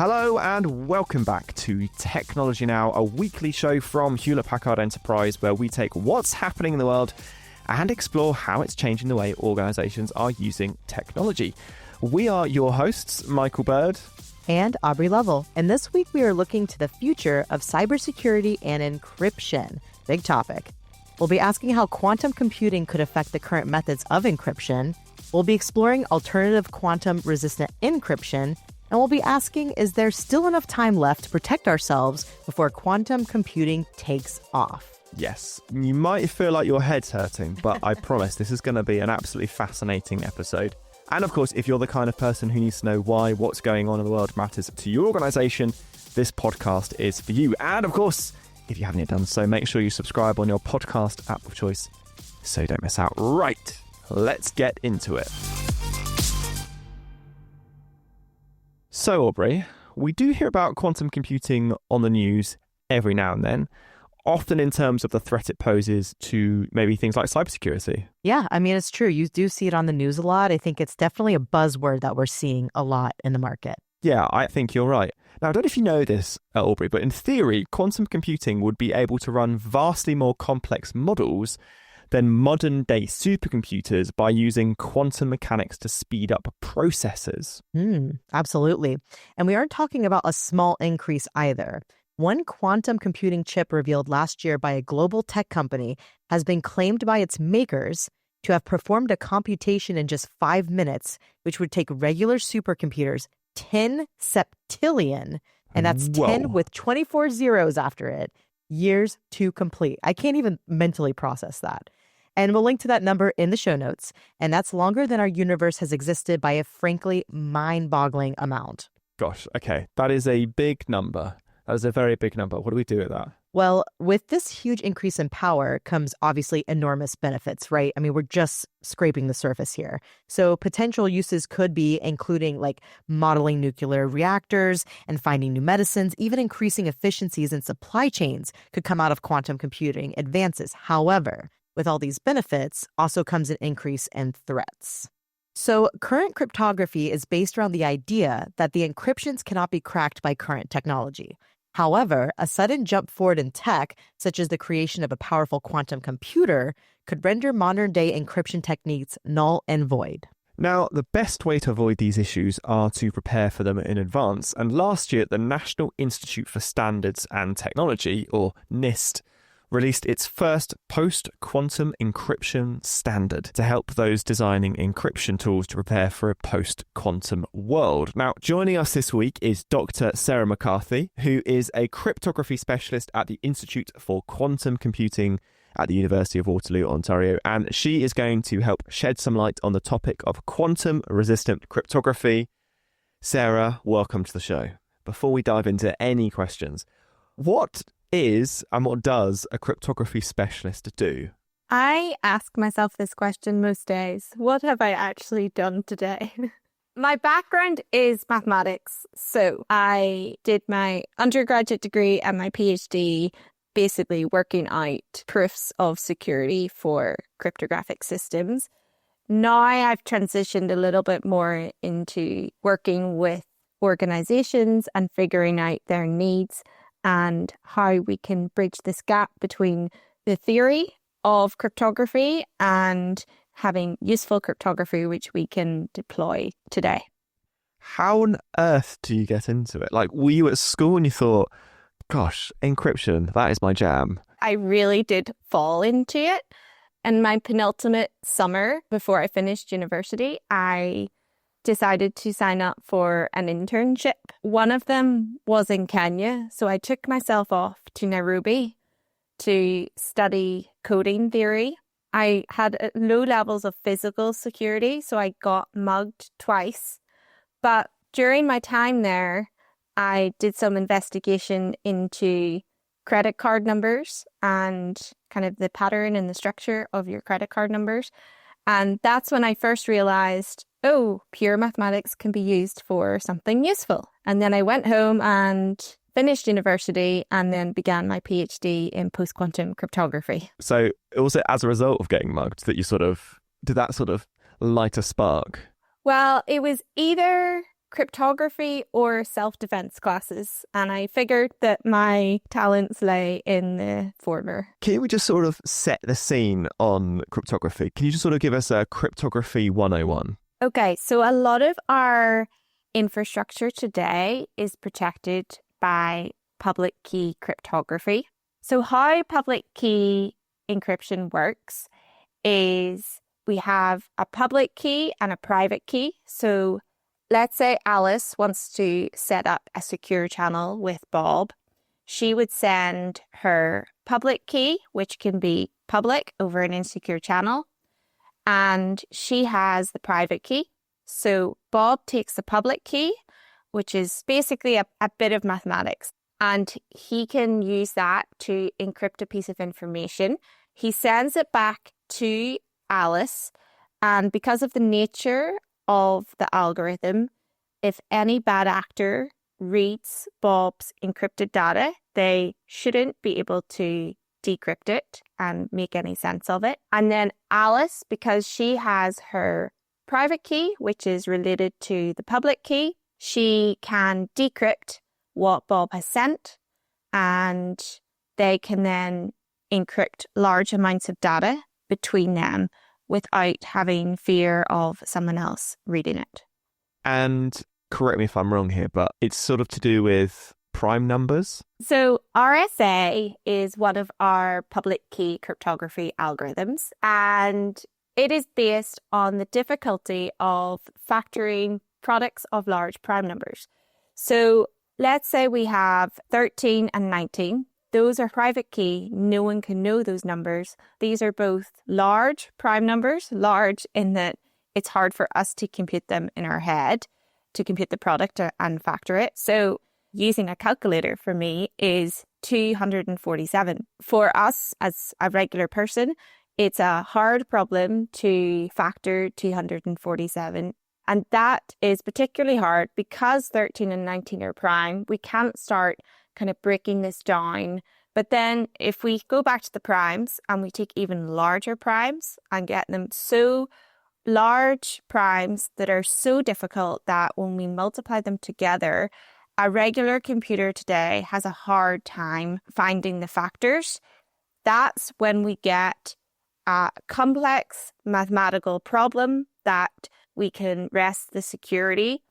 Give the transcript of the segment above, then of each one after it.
Hello and welcome back to Technology Now, a weekly show from Hewlett Packard Enterprise where we take what's happening in the world and explore how it's changing the way organisations are using technology. We are your hosts, Michael Bird and Aubrey Lovell, and this week we are looking to the future of cybersecurity and encryption. Big topic. We'll be asking how quantum computing could affect the current methods of encryption. We'll be exploring alternative quantum-resistant encryption. And we'll be asking, is there still enough time left to protect ourselves before quantum computing takes off? Yes, you might feel like your head's hurting, but I promise this is going to be an absolutely fascinating episode. And of course, if you're the kind of person who needs to know why what's going on in the world matters to your organisation, this podcast is for you. And of course, if you haven't yet done so, make sure you subscribe on your podcast app of choice so you don't miss out. Right, let's get into it. So, Aubrey, we do hear about quantum computing on the news every now and then, often in terms of the threat it poses to maybe things like cybersecurity. Yeah, I mean, it's true. You do see it on the news a lot. I think it's definitely a buzzword that we're seeing a lot in the market. Yeah, I think you're right. Now, I don't know if you know this, Aubrey, but in theory, quantum computing would be able to run vastly more complex models than modern-day supercomputers by using quantum mechanics to speed up processes. Absolutely. And we aren't talking about a small increase either. One quantum computing chip revealed last year by a global tech company has been claimed by its makers to have performed a computation in just 5 minutes, which would take regular supercomputers 10 septillion, and that's 10 with 24 zeros after it, years to complete. I can't even mentally process that. And we'll link to that number in the show notes. And that's longer than our universe has existed by a frankly mind-boggling amount. Gosh, okay. That is a big number. That is a very big number. What do we do with that? Well, with this huge increase in power comes obviously enormous benefits, right? I mean, we're just scraping the surface here. So potential uses could be including like modeling nuclear reactors and finding new medicines, even increasing efficiencies in supply chains could come out of quantum computing advances. However, with all these benefits also comes an increase in threats. So current cryptography is based around the idea that the encryptions cannot be cracked by current technology. However, a sudden jump forward in tech, such as the creation of a powerful quantum computer, could render modern-day encryption techniques null and void. Now, the best way to avoid these issues are to prepare for them in advance. And last year, the National Institute for Standards and Technology, or NIST, released its first post-quantum encryption standard to help those designing encryption tools to prepare for a post-quantum world. Now, joining us this week is Dr. Sarah McCarthy, who is a cryptography specialist at the Institute for Quantum Computing at the University of Waterloo, Ontario, and she is going to help shed some light on the topic of quantum-resistant cryptography. Sarah, welcome to the show. Before we dive into any questions, what is and what does a cryptography specialist do? I ask myself this question most days. What have I actually done today? My background is mathematics. So I did my undergraduate degree and my PhD basically working out proofs of security for cryptographic systems. Now I've transitioned a little bit more into working with organizations and figuring out their needs and how we can bridge this gap between the theory of cryptography and having useful cryptography, which we can deploy today. How on earth do you get into it? Like, were you at school and you thought, gosh, encryption, that is my jam? I really did fall into it. In my penultimate summer before I finished university, I decided to sign up for an internship. One of them was in Kenya, so I took myself off to Nairobi to study coding theory. I had low levels of physical security, so I got mugged twice. But during my time there, I did some investigation into credit card numbers and kind of the pattern and the structure of your credit card numbers. And that's when I first realized, oh, pure mathematics can be used for something useful. And then I went home and finished university and then began my PhD in post-quantum cryptography. So was it as a result of getting mugged that you did that sort of light a spark? Well, it was either cryptography or self-defense classes, and I figured that my talents lay in the former. Can we just sort of set the scene on cryptography? Can you just sort of give us a cryptography 101? Okay, so a lot of our infrastructure today is protected by public key cryptography. So how public key encryption works is we have a public key and a private key. So let's say Alice wants to set up a secure channel with Bob. She would send her public key, which can be public over an insecure channel, and she has the private key. So Bob takes the public key, which is basically a bit of mathematics, and he can use that to encrypt a piece of information. He sends it back to Alice, and because of the nature of the algorithm, if any bad actor reads Bob's encrypted data, they shouldn't be able to decrypt it and make any sense of it. And then Alice, because she has her private key, which is related to the public key, she can decrypt what Bob has sent, and they can then encrypt large amounts of data between them without having fear of someone else reading it. And correct me if I'm wrong here, but it's sort of to do with prime numbers? So RSA is one of our public key cryptography algorithms, and it is based on the difficulty of factoring products of large prime numbers. So let's say we have 13 and 19. Those are private key. No one can know those numbers. These are both large prime numbers, large in that it's hard for us to compute them in our head, to compute the product and factor it. So using a calculator for me is 247. For us as a regular person, it's a hard problem to factor 247. And that is particularly hard because 13 and 19 are prime. We can't start kind of breaking this down. But then if we go back to the primes and we take even larger primes and get them so large primes that are so difficult that when we multiply them together, a regular computer today has a hard time finding the factors. That's when we get a complex mathematical problem that we can rest the security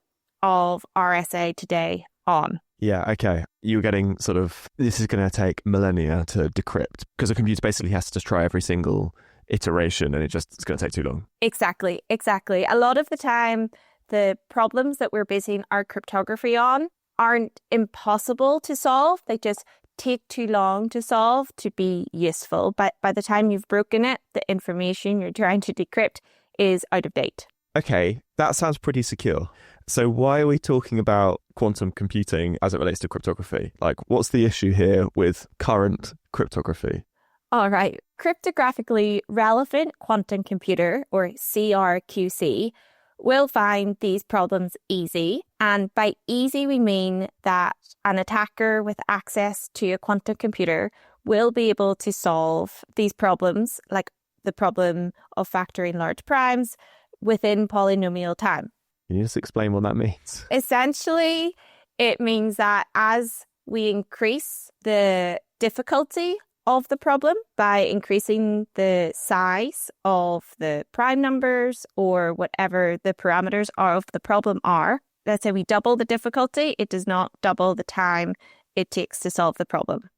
of RSA today on. Yeah, okay. You're getting sort of, this is going to take millennia to decrypt because a computer basically has to try every single iteration and it's going to take too long. Exactly. A lot of the time, the problems that we're basing our cryptography on aren't impossible to solve. They just take too long to solve to be useful. But by the time you've broken it, the information you're trying to decrypt is out of date. Okay, that sounds pretty secure. So why are we talking about quantum computing as it relates to cryptography? Like, what's the issue here with current cryptography? All right. Cryptographically relevant quantum computer, or CRQC, will find these problems easy. And by easy, we mean that an attacker with access to a quantum computer will be able to solve these problems, like the problem of factoring large primes, within polynomial time. Can you just explain what that means? Essentially, it means that as we increase the difficulty of the problem by increasing the size of the prime numbers or whatever the parameters of the problem are, let's say we double the difficulty, it does not double the time it takes to solve the problem.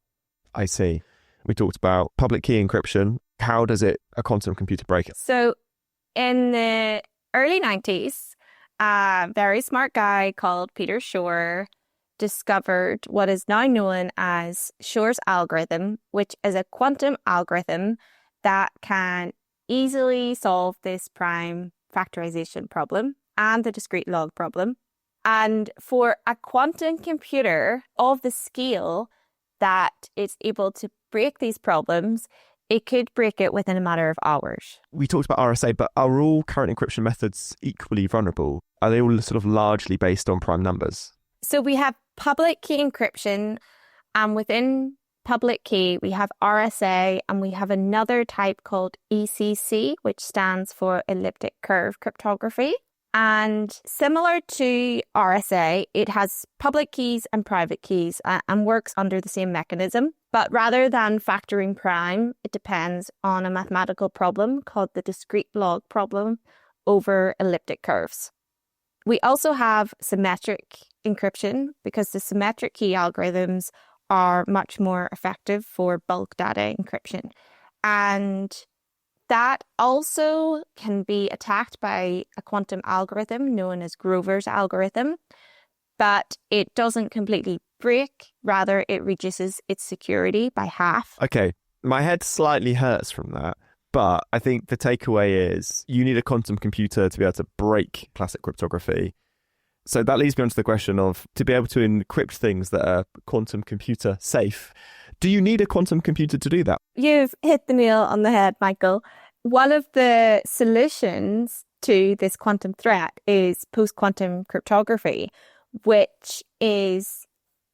I see. We talked about public key encryption. How does a quantum computer break it? So in the early 90s, a very smart guy called Peter Shor discovered what is now known as Shor's algorithm, which is a quantum algorithm that can easily solve this prime factorization problem and the discrete log problem. And for a quantum computer of the scale that it's able to break these problems, it could break it within a matter of hours. We talked about RSA, but are all current encryption methods equally vulnerable? Are they all sort of largely based on prime numbers? So we have public key encryption, and within public key, we have RSA, and we have another type called ECC, which stands for elliptic curve cryptography. And similar to RSA, it has public keys and private keys and works under the same mechanism. But rather than factoring prime, it depends on a mathematical problem called the discrete log problem over elliptic curves. We also have symmetric encryption because the symmetric key algorithms are much more effective for bulk data encryption. And that also can be attacked by a quantum algorithm known as Grover's algorithm, but it doesn't completely break. Rather, it reduces its security by half. Okay, my head slightly hurts from that, but I think the takeaway is you need a quantum computer to be able to break classic cryptography. So that leads me on to the question of, to be able to encrypt things that are quantum computer safe, do you need a quantum computer to do that? You've hit the nail on the head, Michael. One of the solutions to this quantum threat is post-quantum cryptography, which is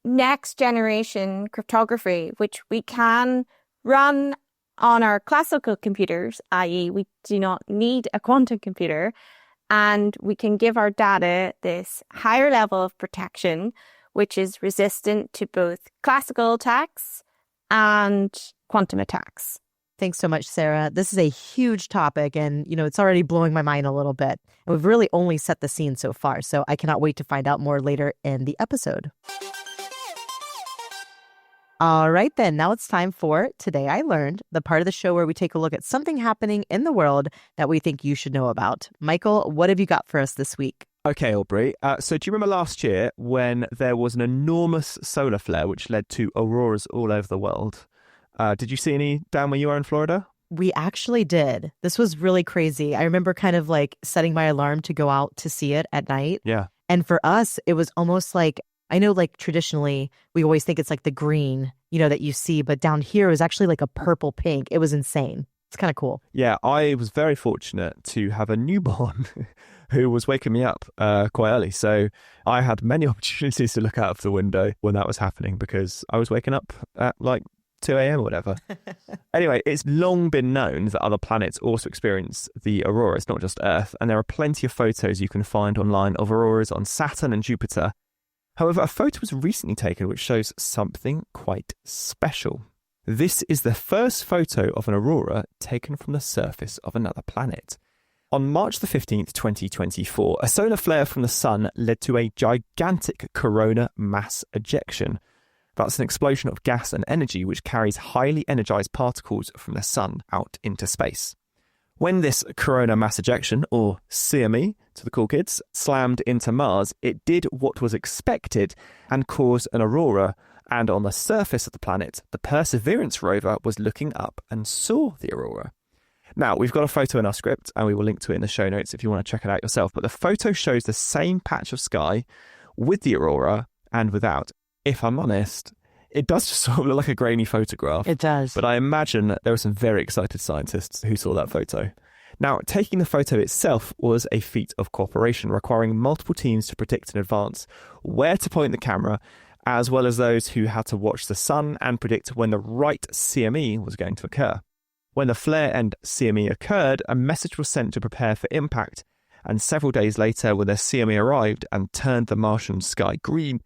next generation cryptography, which we can run on our classical computers, i.e. we do not need a quantum computer, and we can give our data this higher level of protection, which is resistant to both classical attacks and quantum attacks. Thanks so much, Sarah. This is a huge topic and, it's already blowing my mind a little bit. And we've really only set the scene so far, so I cannot wait to find out more later in the episode. All right, then. Now it's time for Today I Learned, the part of the show where we take a look at something happening in the world that we think you should know about. Michael, what have you got for us this week? Okay, Aubrey. So do you remember last year when there was an enormous solar flare which led to auroras all over the world? Did you see any down where you are in Florida? We actually did. This was really crazy. I remember kind of like setting my alarm to go out to see it at night. Yeah. And for us, it was almost like, I know like traditionally we always think it's like the green, that you see, but down here it was actually like a purple pink. It was insane. It's kind of cool. Yeah, I was very fortunate to have a newborn who was waking me up quite early. So I had many opportunities to look out of the window when that was happening because I was waking up at like 2 a.m. or whatever. Anyway, it's long been known that other planets also experience the auroras, not just Earth. And there are plenty of photos you can find online of auroras on Saturn and Jupiter. However, a photo was recently taken which shows something quite special. This is the first photo of an aurora taken from the surface of another planet. On March the 15th, 2024, a solar flare from the sun led to a gigantic corona mass ejection. That's an explosion of gas and energy which carries highly energized particles from the sun out into space. When this corona mass ejection, or CME to the cool kids, slammed into Mars, it did what was expected and caused an aurora. And on the surface of the planet, the Perseverance rover was looking up and saw the aurora. Now, we've got a photo in our script, and we will link to it in the show notes if you want to check it out yourself. But the photo shows the same patch of sky with the aurora and without. If I'm honest, it does just sort of look like a grainy photograph. It does. But I imagine there were some very excited scientists who saw that photo. Now, taking the photo itself was a feat of cooperation, requiring multiple teams to predict in advance where to point the camera, as well as those who had to watch the sun and predict when the right CME was going to occur. When the flare and CME occurred, a message was sent to prepare for impact, and several days later, when the CME arrived and turned the Martian sky green,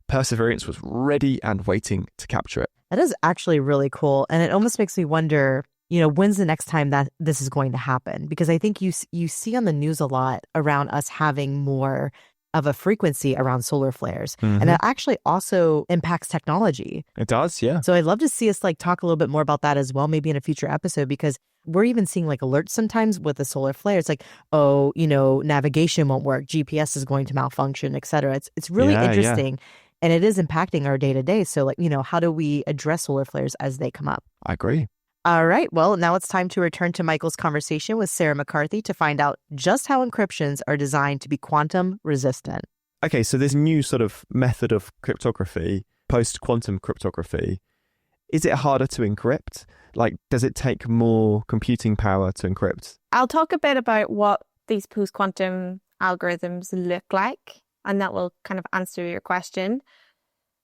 Perseverance was ready and waiting to capture it. That is actually really cool. And it almost makes me wonder, when's the next time that this is going to happen? Because I think you see on the news a lot around us having more of a frequency around solar flares. Mm-hmm. And that actually also impacts technology. It does, yeah. So I'd love to see us talk a little bit more about that as well, maybe in a future episode, because we're even seeing alerts sometimes with the solar flare. It's navigation won't work, GPS is going to malfunction, et cetera. It's really interesting. Yeah. And it is impacting our day to day. So how do we address solar flares as they come up? I agree. All right. Well, now it's time to return to Michael's conversation with Sarah McCarthy to find out just how encryptions are designed to be quantum resistant. Okay, so this new sort of method of cryptography, post-quantum cryptography, is it harder to encrypt? Does it take more computing power to encrypt? I'll talk a bit about what these post-quantum algorithms look like, and that will kind of answer your question.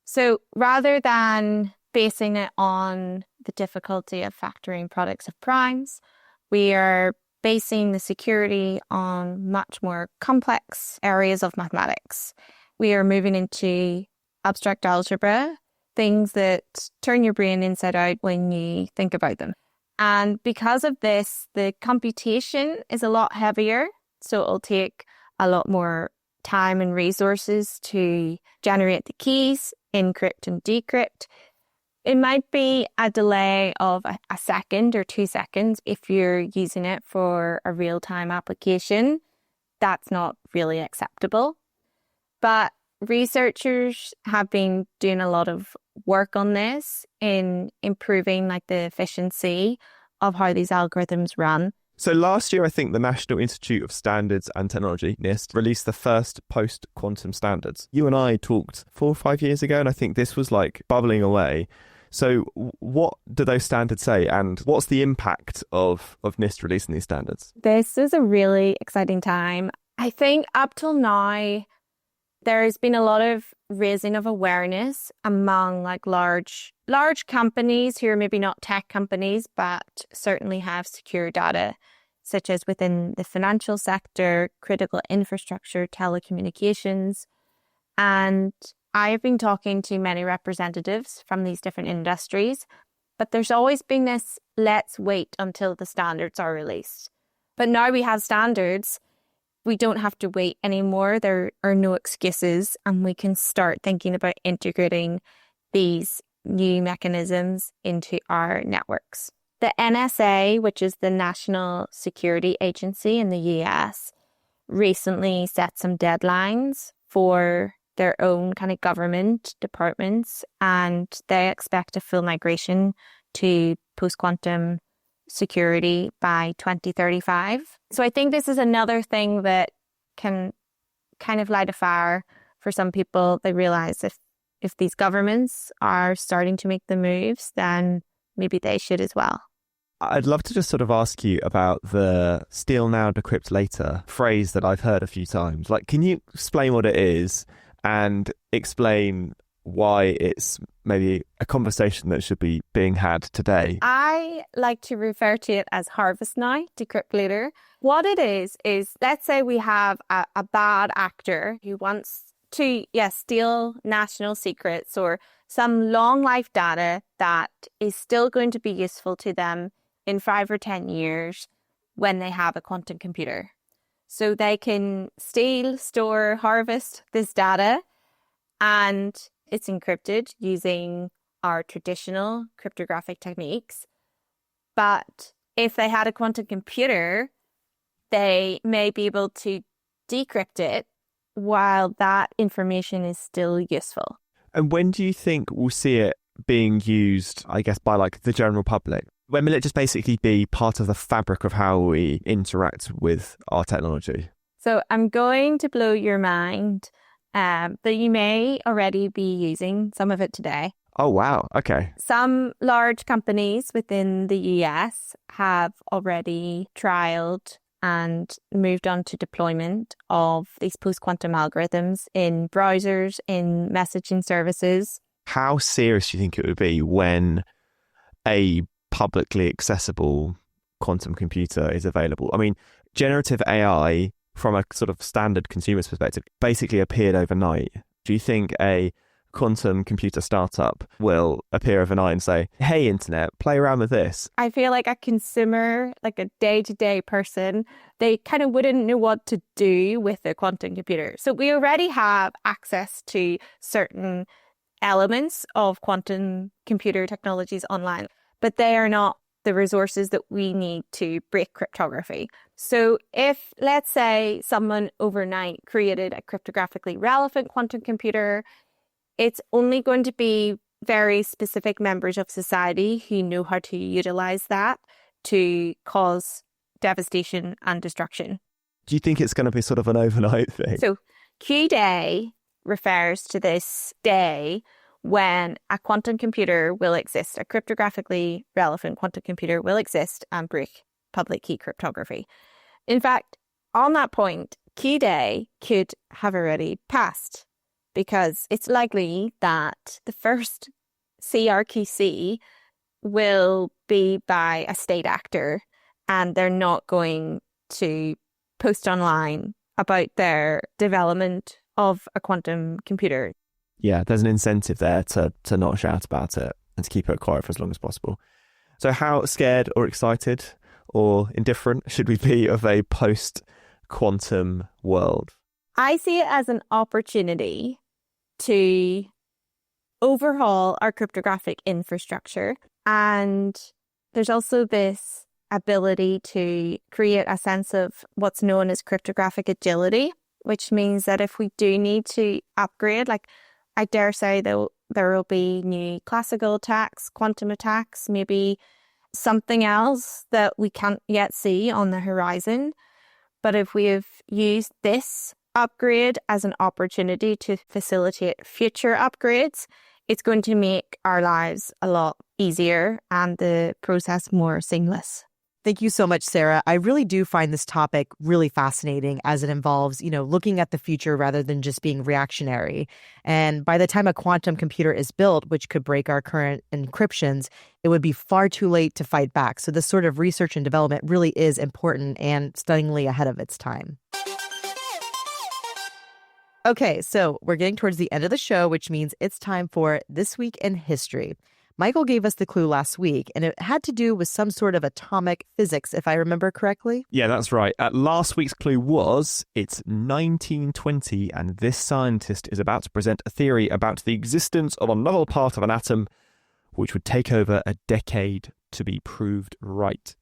So rather than basing it on the difficulty of factoring products of primes, we are basing the security on much more complex areas of mathematics. We are moving into abstract algebra, things that turn your brain inside out when you think about them. And because of this, the computation is a lot heavier. So it'll take a lot more time and resources to generate the keys, encrypt and decrypt. It might be a delay of a second or 2 seconds if you're using it for a real-time application. That's not really acceptable. But researchers have been doing a lot of work on this in improving like the efficiency of how these algorithms run. So last year, I think the National Institute of Standards and Technology, NIST, released the first post-quantum standards. You and I talked 4 or 5 years ago, and I think this was like bubbling away. So what do those standards say, and what's the impact of NIST releasing these standards? This is a really exciting time. I think up till now, there's been a lot of raising of awareness among like large companies who are maybe not tech companies, but certainly have secure data, such as within the financial sector, critical infrastructure, telecommunications. And I have been talking to many representatives from these different industries, but there's always been this, let's wait until the standards are released. But now we have standards. We don't have to wait anymore. There are no excuses, and we can start thinking about integrating these new mechanisms into our networks. The NSA, which is the National Security Agency in the US, recently set some deadlines for their own kind of government departments, and they expect a full migration to post-quantum security by 2035. So I think this is another thing that can kind of light a fire for some people. They realize if these governments are starting to make the moves, then maybe they should as well. I'd love to just sort of ask you about the steal now, decrypt later phrase that I've heard a few times. Like, can you explain what it is and explain why it's maybe a conversation that should be being had today? I like to refer to it as harvest now, decrypt later. What it is let's say we have a bad actor who wants to, steal national secrets or some long life data that is still going to be useful to them in 5 or 10 years when they have a quantum computer. So they can steal, store, harvest this data, and it's encrypted using our traditional cryptographic techniques. But if they had a quantum computer, they may be able to decrypt it while that information is still useful. And when do you think we'll see it being used, I guess, by like the general public? When will it just basically be part of the fabric of how we interact with our technology? So I'm going to blow your mind that you may already be using some of it today. Oh, wow. Okay. Some large companies within the US have already trialed and moved on to deployment of these post-quantum algorithms in browsers, in messaging services. How serious do you think it would be when a publicly accessible quantum computer is available? I mean, generative AI, from a sort of standard consumer's perspective, basically appeared overnight. Do you think a quantum computer startup will appear overnight and say, hey, internet, play around with this? I feel like a consumer, like a day-to-day person, they kind of wouldn't know what to do with a quantum computer. So we already have access to certain elements of quantum computer technologies online, but they are not the resources that we need to break cryptography. So if, let's say, someone overnight created a cryptographically relevant quantum computer, it's only going to be very specific members of society who know how to utilize that to cause devastation and destruction. Do you think it's going to be sort of an overnight thing? So Q-Day refers to this day when a quantum computer will exist, a cryptographically relevant quantum computer will exist and break public key cryptography. In fact, on that point, Q-Day could have already passed, because it's likely that the first CRQC will be by a state actor, and they're not going to post online about their development of a quantum computer. Yeah, there's an incentive there to not shout about it and to keep it quiet for as long as possible. So how scared or excited or indifferent should we be of a post-quantum world? I see it as an opportunity to overhaul our cryptographic infrastructure. And there's also this ability to create a sense of what's known as cryptographic agility, which means that if we do need to upgrade, like I dare say there will be new classical attacks, quantum attacks, maybe something else that we can't yet see on the horizon. But if we have used this upgrade as an opportunity to facilitate future upgrades, it's going to make our lives a lot easier and the process more seamless. Thank you so much, Sarah. I really do find this topic really fascinating as it involves, looking at the future rather than just being reactionary. And by the time a quantum computer is built, which could break our current encryptions, it would be far too late to fight back. So this sort of research and development really is important and stunningly ahead of its time. Okay, so we're getting towards the end of the show, which means it's time for This Week in History. Michael gave us the clue last week, and it had to do with some sort of atomic physics, if I remember correctly. Yeah, that's right. Last week's clue was it's 1920, and this scientist is about to present a theory about the existence of a novel part of an atom, which would take over a decade to be proved right.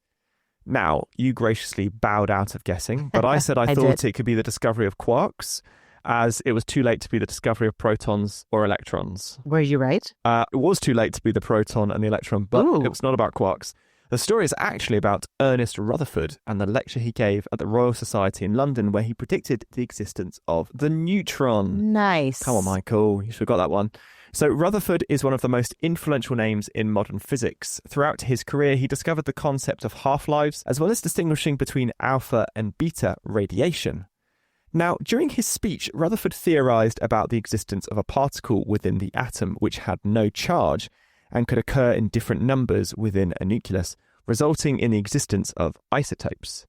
Now, you graciously bowed out of guessing, but I said I thought it could be the discovery of quarks, as it was too late to be the discovery of protons or electrons. Were you right? It was too late to be the proton and the electron, but It was not about quarks. The story is actually about Ernest Rutherford and the lecture he gave at the Royal Society in London, where he predicted the existence of the neutron. Nice. Come on, Michael. You should have got that one. So Rutherford is one of the most influential names in modern physics. Throughout his career, he discovered the concept of half-lives, as well as distinguishing between alpha and beta radiation. Now, during his speech, Rutherford theorized about the existence of a particle within the atom which had no charge and could occur in different numbers within a nucleus, resulting in the existence of isotopes.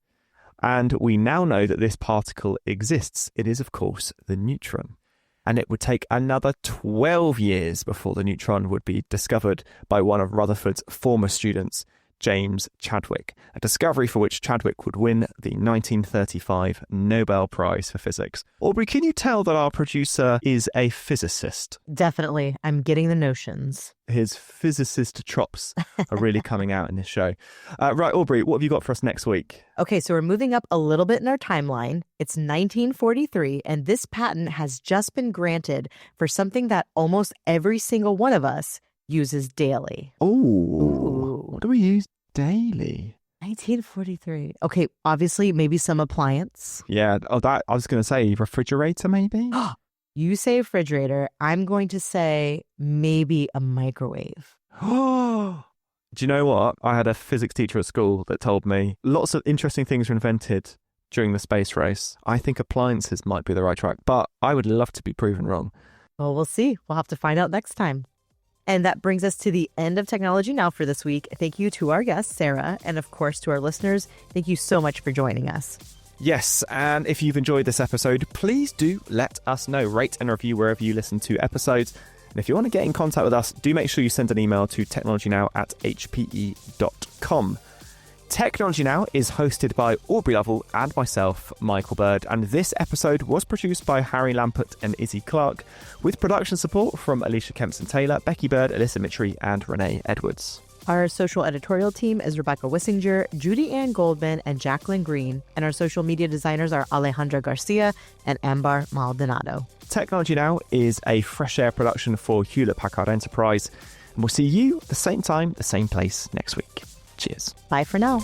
And we now know that this particle exists. It is, of course, the neutron. And it would take another 12 years before the neutron would be discovered by one of Rutherford's former students, James Chadwick, a discovery for which Chadwick would win the 1935 Nobel Prize for Physics. Aubrey, can you tell that our producer is a physicist? Definitely. I'm getting the notions. His physicist chops are really coming out in this show. Right, Aubrey, what have you got for us next week? Okay, so we're moving up a little bit in our timeline. It's 1943, and this patent has just been granted for something that almost every single one of us uses daily. What do we use daily? 1943. Okay, obviously, maybe some appliance. Yeah, I was going to say refrigerator, maybe? You say refrigerator. I'm going to say maybe a microwave. Do you know what? I had a physics teacher at school that told me lots of interesting things were invented during the space race. I think appliances might be the right track, but I would love to be proven wrong. Well, we'll see. We'll have to find out next time. And that brings us to the end of Technology Now for this week. Thank you to our guest, Sarah, and of course to our listeners. Thank you so much for joining us. Yes, and if you've enjoyed this episode, please do let us know. Rate and review wherever you listen to episodes. And if you want to get in contact with us, do make sure you send an email to technologynow@hpe.com. Technology Now is hosted by Aubrey Lovell and myself, Michael Bird, and this episode was produced by Harry Lampert and Izzy Clark, with production support from Alicia Kempson-Taylor, Becky Bird, Alyssa Mitri, and Renee Edwards. Our social editorial team is Rebecca Wissinger, Judy Ann Goldman, and Jacqueline Green, and our social media designers are Alejandra Garcia and Ambar Maldonado. Technology Now is a Fresh Air production for Hewlett Packard Enterprise, and we'll see you at the same time, the same place next week. Cheers. Bye for now.